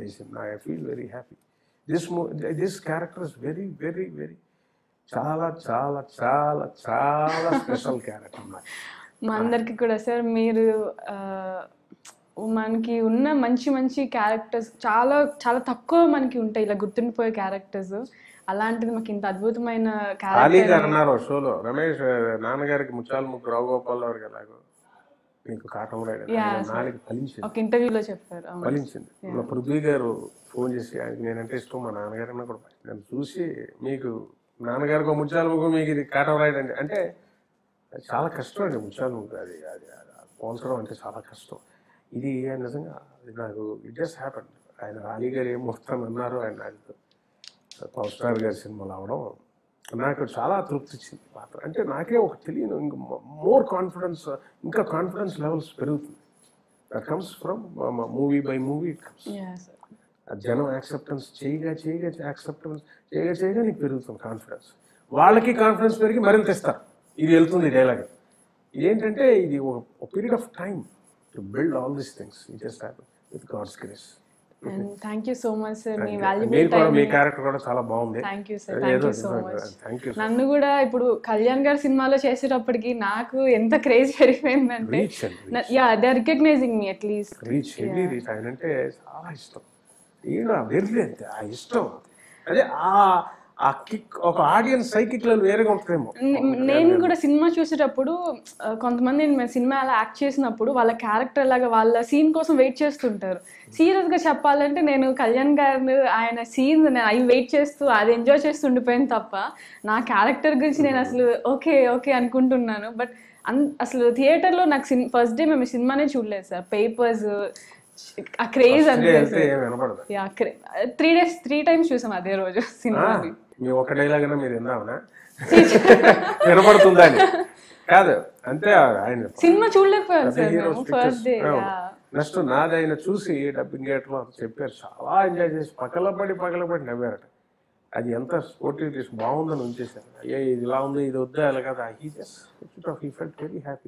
చేసింది. I feel very happy. This character is very very very చాలా చాలా చాలా చాలా స్పెషల్ క్యారెక్టర్ నాకు. మా అందరికి కూడా సార్ మీరు మనకి ఉన్న మంచి మంచి క్యారెక్టర్స్ చాలా చాలా తక్కువ మనకి ఉంటాయి ఇలా గుర్తుండిపోయే క్యారెక్టర్స్. అలాంటిది మాకు ఇంత అద్భుతమైన క్యారెక్టర్ అన్నారు షోలో. రమేష్ నాన్నగారికి ముత్యాల ముగ్గు రావుగోపాల్ గారికి ఎలాగో మీకు కాటం రాయడం నాలుగు ఫలించింది. ఒక ఇంటర్వ్యూలో చెప్పారు, ఫలించింది. మా పృథ్వీ గారు ఫోన్ చేసి ఆయనకి నేనంటే ఇష్టం, మా నాన్నగారైనా కూడా నన్ను చూసి మీకు నాన్నగారికి ముత్యాల ముగ్గు మీకు ఇది కాటం రాయడండి అంటే చాలా కష్టం అండి. ముత్యాల ముగ్గు అది అది పోల్చడం అంటే చాలా కష్టం. ఇది నిజంగా నాకు ఇట్ జస్ట్ హ్యాపెన్. ఆయన రాణి గారు ఏం మొత్తం అన్నారు, ఆయన నాకు పవర్ స్టార్ గారి సినిమాలు అవడం నాకు చాలా తృప్తి ఇచ్చింది పాత్ర. అంటే నాకే ఒక తెలియని ఇంకా మోర్ కాన్ఫిడెన్స్, ఇంకా కాన్ఫిడెన్స్ లెవెల్స్ పెరుగుతుంది. That comes from movie by movie it comes. జనం యాక్సెప్టెన్స్ చేయగా నీకు పెరుగుతుంది కాన్ఫిడెన్స్. వాళ్ళకి కాన్ఫిడెన్స్ పెరిగి మరింత ఇస్తారు. ఇది వెళ్తుంది డైలాగ్. ఇదేంటంటే ఇది ఒక period of time to build all these things. It just happen with God's grace. Thank you so much sir. మీ వాల్యుబుల్ టైం. మీ క్యారెక్టర్ కూడా చాలా బాగుంది. Thank you sir, thank you so much. నన్ను కూడా ఇప్పుడు కళ్యాణ్ గారి సినిమాలో చేసేటప్పటికి నాకు ఎంత క్రేజ్ పెరిగిపోయిందంటే yeah they are recognizing me at least. Reach ఆయన అంటే చాలా ఇష్టం. అంతే ఆ ఇష్టం. అదే ఆ కిక్ ఒక ఆడియన్స్ సైకిక్ లో వేరేగా ఉంటుందేమో. నేను కూడా సినిమా చూసేటప్పుడు కొంతమంది సినిమా అలా యాక్ట్ చేసినప్పుడు వాళ్ళ క్యారెక్టర్ లాగా వాళ్ళ సీన్ కోసం వెయిట్ చేస్తుంటారు. సీరియస్ గా చెప్పాలంటే నేను కళ్యాణ్ గారు ఆయన సీన్స్ అవి వెయిట్ చేస్తూ అది ఎంజాయ్ చేస్తూ ఉండిపోయాను తప్ప నా క్యారెక్టర్ గురించి నేను అసలు ఓకే ఓకే అనుకుంటున్నాను. బట్ అసలు థియేటర్లో నాకు ఫస్ట్ డే మేము సినిమానే చూడలేదు సార్. పేపర్స్ ఆ క్రేజ్ అంతే. 3 times చూసాం అదే రోజు సినిమాని. ఒక డైలాగ్ అయినా మీరు విన్నామనా వినపడుతుందా కాదు అంతే. ఆయన సినిమా చూడలేకపోయాను సార్ ఫస్ట్ డే. నెక్స్ట్ నాది ఆయన చూసి డబ్బింగ్ థియేటర్లో చెప్పారు, చాలా ఎంజాయ్ చేసి పగలపడి నవ్వారట. అది ఎంత స్పోర్టివ్ బాగుందని ఉంచేసారు. అయ్యా ఇది ఇలా ఉంది, ఇది వద్దా, అలా కదా. He felt very happy.